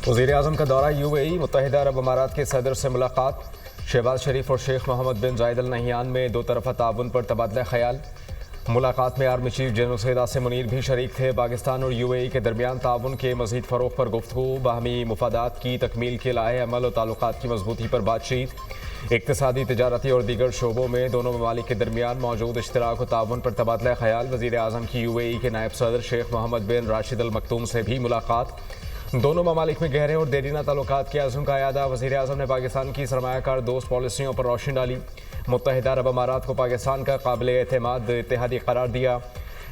वज़ीर-ए-आज़म का दौरा यूएई, मुत्तहिदा अरब अमारात के सदर से मुलाकात। शहबाज शरीफ और शेख मोहम्मद बिन जायद अल नहियान में दो तरफ़ा ताउन पर तबादला ख्याल। मुलाकात में army chief general Syed Asim Munir भी शरीक थे। पाकिस्तान और यूएई के दरमियान ताउन के मज़ीद फ़रोग़ पर गुफ्तगू, बाहमी मुफादात की तकमील के लाए अमल और ताल्लुकात की मजबूती पर बातचीत। इक़्तिसादी, तिजारती और दीगर शोबों में दोनों ममालिक के दरमियान मौजूद इश्तराक और ताउन पर तबादला ख्याल। वज़ीर-ए-आज़म की यूएई के नायब सदर शेख मोहम्मद बिन राशिद अल मकतूम से भी मुलाकात। दोनों ममालिक में गहरे और देरीना ताल्लुकात के अज़्म का यादा। वज़ीर-ए-आज़म ने पाकिस्तान की सरमायाकार दोस्त पॉलिसियों पर रोशनी डाली। मुत्तहिदा अरब अमारात को पाकिस्तान का काबिल एतमाद इत्तेहादी करार दिया।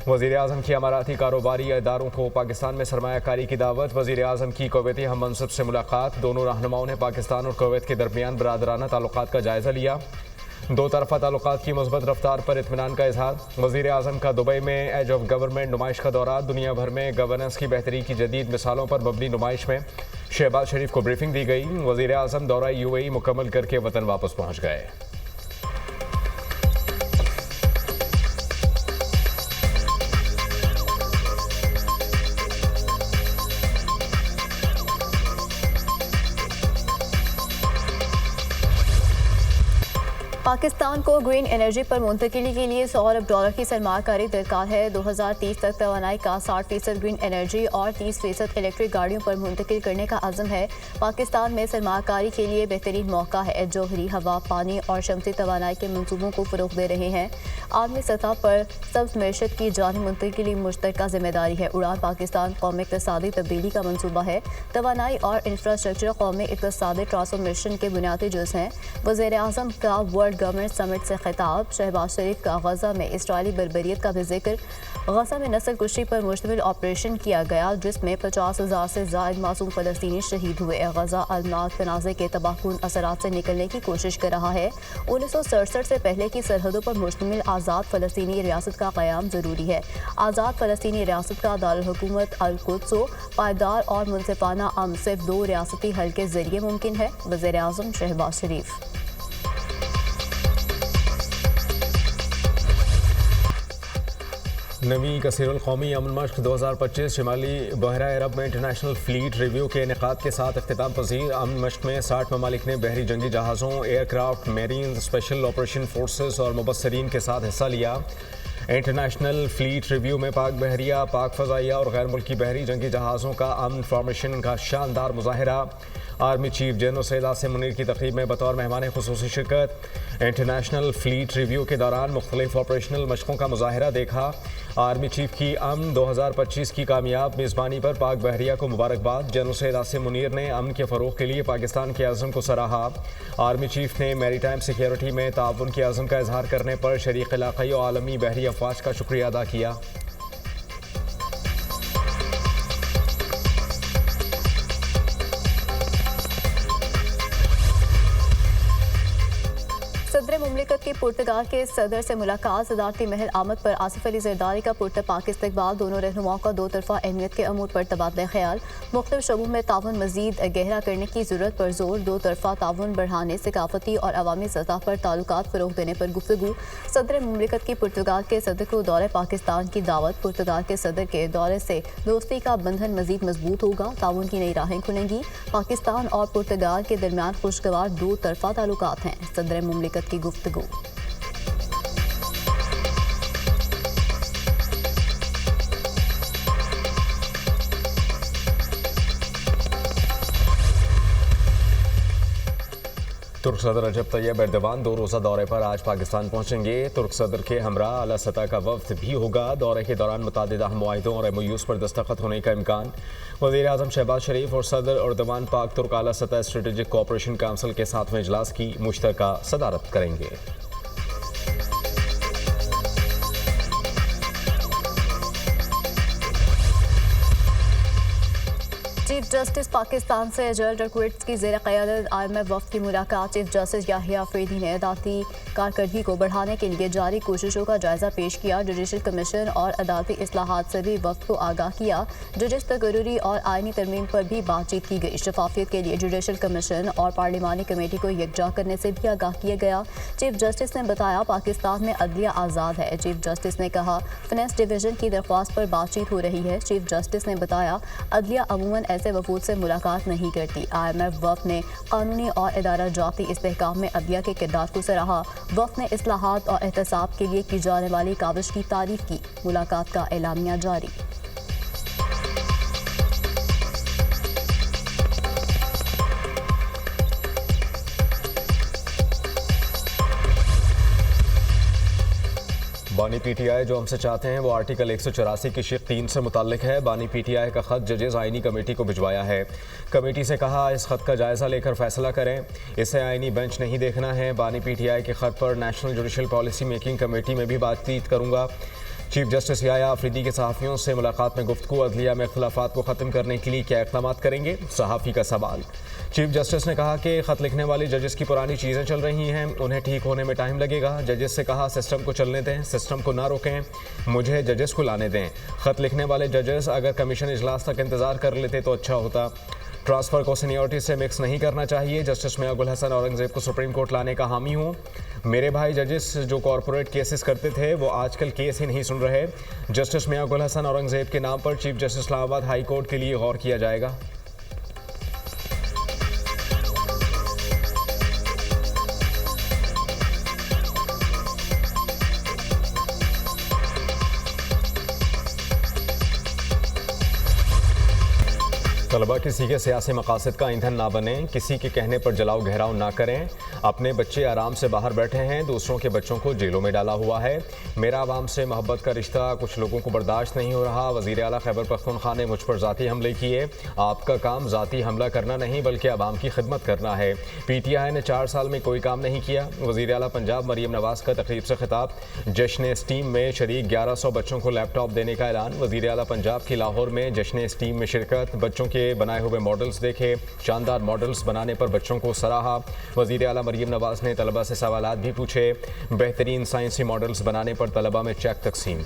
वज़ीर-ए-आज़म की अमाराती कारोबारी इदारों को पाकिस्तान में सरमायाकारी की दावत। वज़ीर-ए-आज़म की कुवैती हम मनसब से मुलाकात। दोनों रहनुमाओं ने पाकिस्तान और कुवैत के दरमियान बरादराना ताल्लुकात का जायज़ा लिया। दो तरफ़ा ताल्लुकात की मुस्बत रफ्तार पर इत्मीनान का इजहार। वज़ीर-ए-आज़म का दुबई में एज ऑफ गवर्नमेंट नुमाइश का दौरा। दुनिया भर में गवर्नेंस की बेहतरी की जदीद मिसालों पर मबनी नुमाइश में शहबाज शरीफ को ब्रीफिंग दी गई। वज़ीर-ए-आज़म दौरा यूएई मुकम्मल करके वतन वापस पहुँच गए। पाकिस्तान को ग्रीन एनर्जी पर मुंतकिली के लिए $100 अरब की सरमाकारी दरकार है। 2030 तक तवानाई का 60% ग्रीन एनर्जी और 30% इलेक्ट्रिक गाड़ियों पर मुंतकिल करने का अज़म है। पाकिस्तान में सरमाकारी के लिए बेहतरीन मौका है। जोहरी, हवा, पानी और शमसी तवानाई के मनसूबों को फ़रोग़ दे रहे हैं। आलमी सतह पर सब्ज़ मैशत की जानिब मुंतकिली मुश्तरका जिम्मेदारी है। उड़ान पाकिस्तान कौमी इक़्तिसादी तब्दीली का मनसूबा है। तवानाई और इंफ्रास्ट्रक्चर कौमी इक़्तिसादी ट्रांसफॉर्मेशन के बुनियादी जुज़ हैं। वज़ीर-ए-आज़म का वर्ल्ड गवर्नमेंट समिट से खिताब। शहबाज शरीफ का गजा में इसराइली बर्बरियत का भी जिक्र। गजा में नस्ल कुशी पर मुश्तमिल ऑपरेशन किया गया, जिसमें 50,000 से ज़ायद मासूम फ़लस्तीनी शहीद हुए। गजा अलनाक तनाज़े के तबाहकुन असरात से निकलने की कोशिश कर रहा है। 1967 से पहले की सरहदों पर मुश्तमिल आज़ाद फ़लस्तीनी रियासत का क़याम ज़रूरी है। आज़ाद फ़लस्तीनी रियासत का दारुल हुकूमत अल-कुद्स पायदार और मुनसिफाना अमन सिर्फ 2 रियासती हल के ज़रिए मुमकिन है। वज़ीर-ए-आज़म शहबाज शरीफ। नवी कसीरुल कौमी अमन मश्क 2025 शिमाली बहरा अरब में इंटरनेशनल फ्लीट रिव्यू के इनेकाद के साथ अख्तिताम पजीर। अमन मश्क में 60 ममालिक ने बहरी जंगी जहाज़ों, aircraft, marine, special operation forces और मुबस्सरीन के साथ हिस्सा लिया। इंटरनेशनल फ्लीट रिव्यू में पाक बहरिया, पाक फ़ज़ाइया और गैर मुल्की बहरी जंगी जहाज़ों का अमन फॉर्मेशन का शानदार मुजाहिरा। Army chief general Syed Asim Munir की तकरीब में बतौर मेहमान खुसूसी शिरकत। इंटरनेशनल फ्लीट रिव्यू के दौरान मुख्तलिफ ऑपरेशनल मशकों का मुजाहिरा देखा। आर्मी चीफ की अमन 2025 की कामयाब मेज़बानी पर पाक बहरिया को मुबारकबाद। जनरल सैयद आसिम मुनीर ने अमन के फ़रोग़ के लिए पाकिस्तान के अज़म को सराहा। आर्मी चीफ ने मैरीटाइम सिक्योरिटी में ताउन के अज़म का इजहार करने पर शरीक इलाक़ाई और आलमी बहरी अफ़वाज का शुक्रिया अदा किया। सदर मुमलिकत की पुर्तगाल के सदर से मुलाकात। सदारती महल आमद पर आसिफ अली ज़रदारी का पुरतपाक इस्तकबाल। दोनों रहनुमाओं का दो तरफ़ा अहमियत के अमूर पर तबादला ख्याल। मुख्तलिफ शोबों में ताउन मज़ीद गहरा करने की ज़रूरत पर जोर। दो तरफ़ा ताउन बढ़ाने, सकाफ़ती और अवामी सतह पर ताल्लुकात फ़रोग़ देने पर गुफ्तगू। सदर मुमलिकत की पुर्तगाल के सदर को दौरे पाकिस्तान की दावत। पुर्तगाल के सदर के दौरे से दोस्ती का बंधन मज़ीद मजबूत होगा। ताउन की नई राहें खुलेंगी। पाकिस्तान और पुर्तगाल के दरमियान खुशगवार दो तरफ़ा ताल्लुकात हैं। सदर मुमलिकत की गुफ्तगू। तुर्क सदर रजब तैयब एर्दोगान 2 रोज़ा दौरे पर आज पाकिस्तान पहुंचेंगे। तुर्क सदर के हमरा आला सतह का वफ्द भी होगा। दौरे के दौरान मुतादिद अहम मुआहिदों और MOUs पर दस्तखत होने का इम्कान। वज़ीर-ए-आज़म शहबाज शरीफ और सदर एर्दोगान पाक तुर्क आला सतह स्ट्रेटेजिक कोऑपरेशन काउंसिल के 7वें इजलास की मुश्तरका सदारत करेंगे। चीफ जस्टिस पाकिस्तान से जरल्ड रकुइट्स की ज़ेर क़यादत IMF वफ़द की मुलाकात। चीफ जस्टिस याहिया अफरीदी ने अदालती कारकर्दगी को बढ़ाने के लिए जारी कोशिशों का जायजा पेश किया। जुडिशल कमीशन और अदालती इस्लाहात से भी वक्त को आगाह किया। जजेस तकर्रुरी और आईनी तरमीम पर भी बातचीत की गई। शफाफियत के लिए जुडिशल कमीशन और पार्लिमानी कमेटी को यकजा करने से भी आगाह किया गया। चीफ जस्टिस ने बताया पाकिस्तान में अदलिया आज़ाद है। चीफ जस्टिस ने कहा फाइनेंस डिवीजन की दरख्वास्त पर बातचीत हो रही है। चीफ जस्टिस ने बताया अदलिया अमूमन ऐसे वफूद से मुलाकात नहीं करती। IMF वफ़द ने कानूनी और इदारा जाती इस्तेहकाम में अदलिया के किरदार को सराहा। वफ़द ने इस्लाहात और एहतसाब के लिए की जाने वाली काविश की तारीफ की। मुलाकात का एलामिया जारी। बानी PTI जो हमसे चाहते हैं वो आर्टिकल 184 की शिक 3 से मुताल्लिक है। बानी PTI का ख़त जजेस आईनी कमेटी को भिजवाया है। कमेटी से कहा इस ख़त का जायज़ा लेकर फैसला करें। इसे आईनी बेंच नहीं देखना है। बानी PTI के ख़त पर national judicial policy making committee में भी बातचीत करूँगा। चीफ जस्टिस याया अफरीदी के सहाफ़ियों से मुलाकात में गुफ्तगू अदलिया में इख्तिलाफ़ात को ख़त्म करने के लिए क्या इक़दाम करेंगे, सहाफ़ी का सवाल। चीफ जस्टिस ने कहा कि ख़त लिखने वाली जजेस की पुरानी चीज़ें चल रही हैं, उन्हें ठीक होने में टाइम लगेगा। जजेस से कहा सिस्टम को चलने दें, सिस्टम को ना रोकें, मुझे जजेस को लाने दें। ख़त लिखने वाले जजेस अगर कमीशन इजलास तक इंतज़ार कर लेते तो अच्छा होता। ट्रांसफ़र को सीनियरिटी से मिक्स नहीं करना चाहिए। जस्टिस मियां गुल हसन औरंगज़ेब को सुप्रीम कोर्ट लाने का हामी हूँ। मेरे भाई जजेस जो कॉरपोरेट केसेस करते थे वो आजकल केस ही नहीं सुन रहे। जस्टिस मियां गुल हसन औरंगज़ेब के नाम पर chief justice Islamabad high court के लिए गौर किया जाएगा। तलबा किसी के सियासी मकासद का ईंधन ना बने, किसी के कहने पर जलाओ घेराव ना करें। अपने बच्चे आराम से बाहर बैठे हैं, दूसरों के बच्चों को जेलों में डाला हुआ है। मेरा आवाम से मोहब्बत का रिश्ता कुछ लोगों को बर्दाश्त नहीं हो रहा। वज़ीर आला खैबर पख्तूनख्वा ने मुझ पर ज़ाती हमले किए। आपका काम ज़ाती हमला करना नहीं बल्कि आवाम की खिदमत करना है। PTI ने 4 साल में कोई काम नहीं किया। वज़ीर आला पंजाब मरीम नवाज़ का तकरीब से खिताब। जश्न स्टीम में शरीक 1100 बच्चों को लैपटॉप देने का ऐलान। वज़ीर आला पंजाब की लाहौर में जश्न स्टीम में शिरकत। बच्चों के बनाए हुए मॉडल्स देखे, शानदार मॉडल्स बनाने पर बच्चों को सराहा। वज़ीर आला मरीम नवाज़ ने तलबा से सवालात भी पूछे। बेहतरीन साइंसी मॉडल्स बनाने पर तलबा में चेक तकसीम।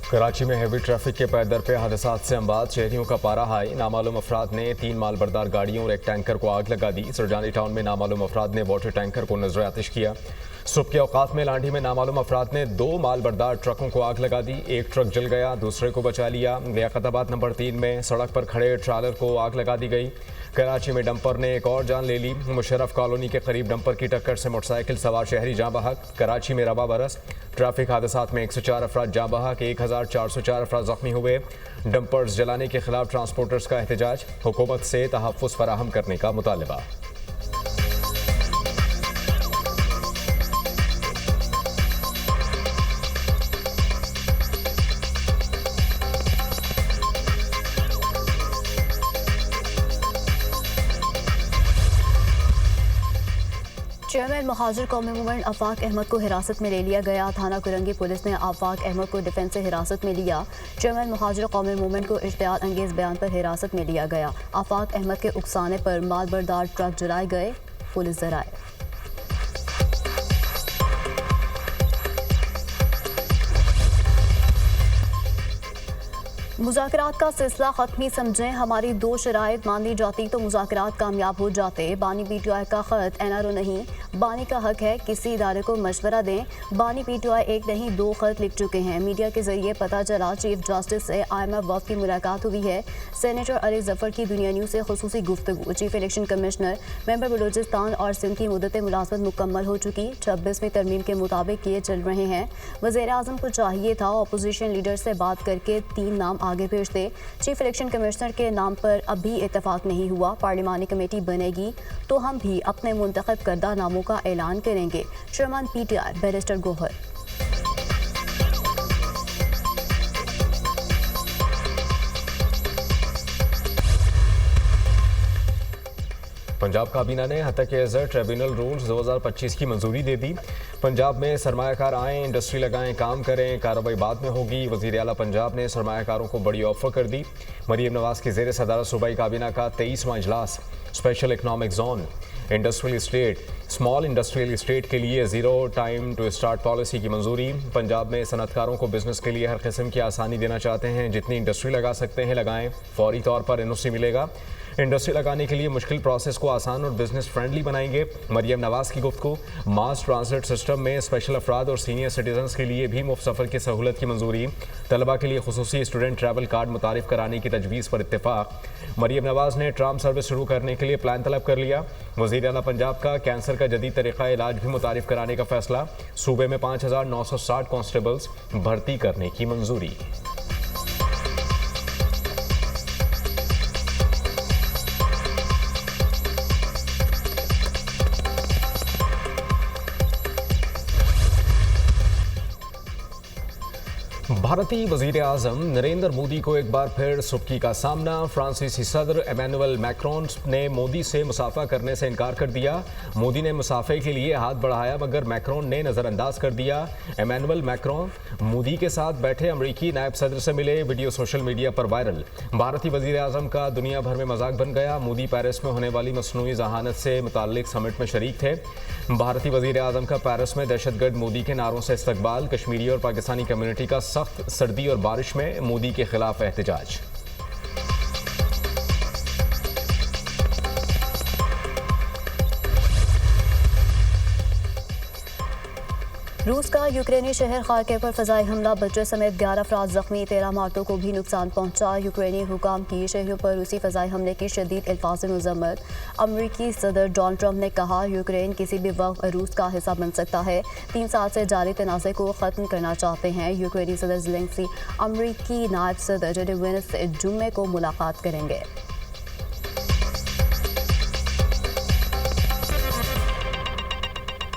कराची में हैवी ट्रैफिक के पैदर पे हादसात से अमवात, शहरियों का पारा हाई। नामालूम अफराद ने 3 मालबरदार गाड़ियों और एक टैंकर को आग लगा दी। सरजानी टाउन में नामालूम अफराद ने वाटर टैंकर को नजर आतिश किया। सुबह के औकात में लांढी में नामालूम अफराद ने 2 मालबरदार ट्रकों को आग लगा दी। एक ट्रक जल गया, दूसरे को बचा लिया। लियाकताबाद नंबर 3 में सड़क पर खड़े ट्रालर को आग लगा दी गई। कराची में डंपर ने एक और जान ले ली। मुशर्रफ कॉलोनी के करीब डंपर की टक्कर से मोटरसाइकिल सवार शहरी जाँ बहक। कराची में रवा बरस। ट्रैफिक हादसात में 104 अफराद जाँ बहक, 1404 अफराद जख्मी हुए। डंपर्स जलाने के खिलाफ ट्रांसपोर्टर्स का एहतजाज। हुकूमत से तहफ़्फ़ुज़ फराहम करने का मुतालबा। चेयरमैन महाजिर कौमी मूवमेंट आफाक अहमद को हिरासत में ले लिया गया। थाना कुरंगी पुलिस ने आफाक अहमद को डिफेंस से हिरासत में लिया। चेयरमैन महाजिर कौमी मूवमेंट को इश्तिहार अंगेज बयान पर हिरासत में लिया गया। आफाक अहमद के उकसाने पर मालबरदार ट्रक जलाए गए। पुलिस जराए। मुज़ाकरात का सिलसिला ख़त्मी समझें, हमारी 2 शराइत मान ली जाती तो मुज़ाकरात कामयाब हो जाते। बानी PTI का ख़त NRO नहीं, बानी का हक है किसी इदारे को मशवरा दें। बानी PTI 1 नहीं 2 ख़त लिख चुके हैं। मीडिया के जरिए पता चला चीफ जस्टिस से IMF वफ़द की मुलाकात हुई है। सेनेटर अली जफ़र की दुनिया न्यूज़ से खुसूसी गुफ्तगू। Chief election commissioner member Balochistan और सिंध की मुद्दत मुलाजमत मुकम्मल हो चुकी। 26वीं तरमीम के मुताबिक ये चल रहे हैं। वज़ीर आज़म को चाहिए था अपोजिशन लीडर से बात करके 3 नाम आगे भेज दे। चीफ इलेक्शन कमिश्नर के नाम पर अभी इत्तेफाक नहीं हुआ। पार्लिमानी कमेटी बनेगी तो हम भी अपने मुंतखब करदा नामों का ऐलान करेंगे। Chairman PTI barrister Gohar. Punjab काबीना ने हतक एज़र ट्रिब्यूनल रूल्स 2025 की मंजूरी दे दी। पंजाब में सरमायाकार आएँ, इंडस्ट्री लगाएं, काम करें, कार्रवाई बाद में होगी। वज़ीर आला पंजाब ने सरमायाकारों को बड़ी ऑफर कर दी। मरीम नवाज की ज़ेर सदारत सूबाई काबीना का 23वां इजलास। Special economic zone, industrial state, small industrial state के लिए zero time to start policy की मंजूरी। पंजाब में सनतकारों को बिजनेस के लिए हर किस्म की आसानी देना चाहते हैं। जितनी इंडस्ट्री लगा सकते हैं लगाएं, फौरी तौर पर एनओसी मिलेगा। इंडस्ट्री लगाने के लिए मुश्किल प्रोसेस को आसान और बिजनेस फ्रेंडली बनाएंगे। मरियम नवाज की गुफ्तगू। मास ट्रांजिट सिस्टम में स्पेशल अफराद और सीनियर सिटीजन्स के लिए भी मुफ्त सफ़र की सहूलत की मंजूरी। तलबा के लिए खुसूसी स्टूडेंट ट्रैवल कार्ड मुतारिफ कराने की तजवीज़ पर इत्तेफाक। मरियम नवाज ने ट्राम सर्विस शुरू करने के लिए प्लान तलब कर लिया। वज़ीर आला पंजाब का कैंसर का जदीद तरीक़ा इलाज भी मुतारिफ कराने का फैसला। सूबे में 5960 कांस्टेबल्स भर्ती करने की मंजूरी। भारतीय वज़ीर आज़म नरेंद्र मोदी को एक बार फिर सुबकी का सामना। फ्रांसीसी सदर इमैनुअल मैक्रोन ने मोदी से मुसाफा करने से इनकार कर दिया। मोदी ने मुसाफे के लिए हाथ बढ़ाया मगर मैक्रोन ने नज़रअंदाज कर दिया। इमैनुअल मैक्रोन मोदी के साथ बैठे अमरीकी नायब सदर से मिले। वीडियो सोशल मीडिया पर वायरल। भारतीय वज़ीर आज़म का दुनिया भर में मजाक बन गया। मोदी पेरिस में होने वाली मसनूई जहानत से मुताल्लिक समिट में शरीक थे। भारतीय वज़ीर आज़म का पेरिस में दहशतगर्द मोदी के नारों से इस्तकबाल। कश्मीरी और पाकिस्तानी कम्युनिटी का सख्त सर्दी और बारिश में मोदी के खिलाफ एहतजाज। रूस का यूक्रेनी शहर खार्किव पर फ़ज़ाई हमला, बच्चे समेत 11 अफराद ज़ख्मी, 13 इमारतों को भी नुकसान पहुंचा। यूक्रेनी हुकाम की शहरों पर रूसी फ़ज़ाई हमले की शदीद अल्फाज़ में मज़म्मत। अमरीकी सदर डोनाल्ड ट्रंप ने कहा यूक्रेन किसी भी वक्त रूस का हिस्सा बन सकता है। 3 साल से जारी तनाज़े को ख़त्म करना चाहते हैं। यूक्रेनी सदर ज़ेलेंस्की अमरीकी नायब सदर जेडी वेंस जुम्मे को मुलाकात करेंगे।